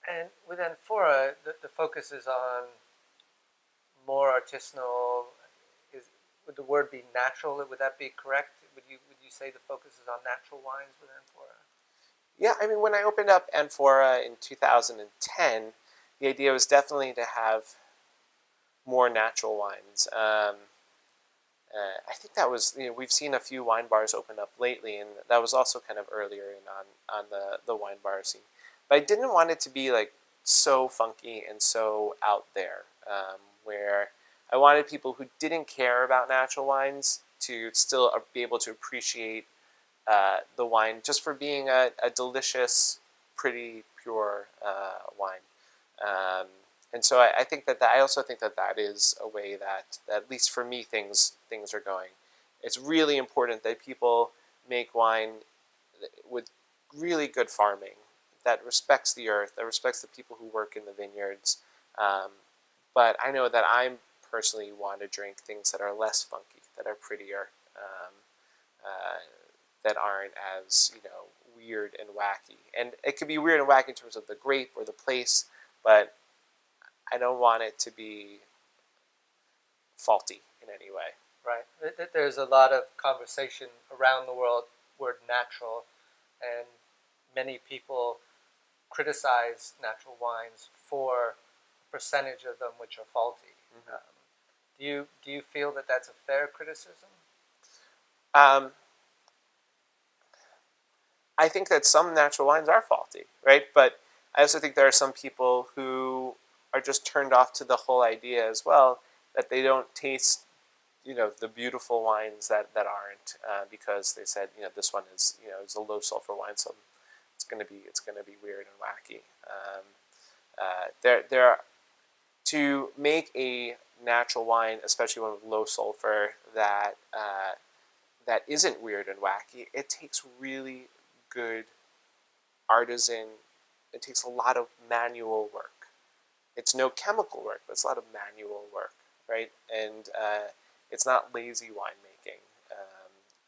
And with Amphora, the focus is on more artisanal. Is would the word be natural? Would that be correct? Would you say the focus is on natural wines with Amphora? Yeah, I mean, when I opened up Amphora in 2010, the idea was definitely to have more natural wines. I think that was, we've seen a few wine bars open up lately, and that was also kind of earlier in on the wine bar scene. But I didn't want it to be like so funky and so out there, where I wanted people who didn't care about natural wines to still be able to appreciate the wine just for being a delicious, pretty, pure wine. Um, and so I think that I also think that that is a way that, at least for me, things are going. It's really important that people make wine with really good farming that respects the earth, that respects the people who work in the vineyards. Um, but I know that I personally want to drink things that are less funky, that are prettier, uh, that aren't as weird and wacky. And it could be weird and wacky in terms of the grape or the place, but I don't want it to be faulty in any way. Right. There's a lot of conversation around the world word natural, and many people criticize natural wines for a percentage of them which are faulty. Mm-hmm. Do you feel that that's a fair criticism? Um, I think that some natural wines are faulty, right? But I also think there are some people who are just turned off to the whole idea as well, that they don't taste, the beautiful wines that aren't, because they said, this one is a low sulfur wine, so it's gonna be weird and wacky. There are, to make a natural wine, especially one with low sulfur, that isn't weird and wacky. It takes really good artisan. It takes a lot of manual work. It's no chemical work, but it's a lot of manual work, right? And it's not lazy winemaking.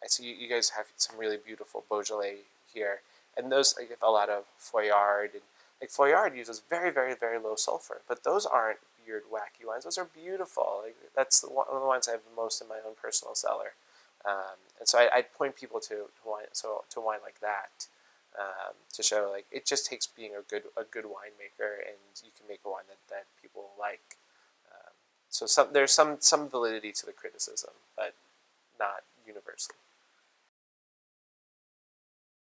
I see you guys have some really beautiful Beaujolais here, and those I get a lot of Foillard, and like Foillard uses very, very, very low sulfur, but those aren't weird, wacky wines. Those are beautiful. Like, that's one of the wines I have the most in my own personal cellar. And so I'd point people to wine like that, to show like it just takes being a good winemaker, and you can make a wine that people like. So there's some validity to the criticism, but not universally.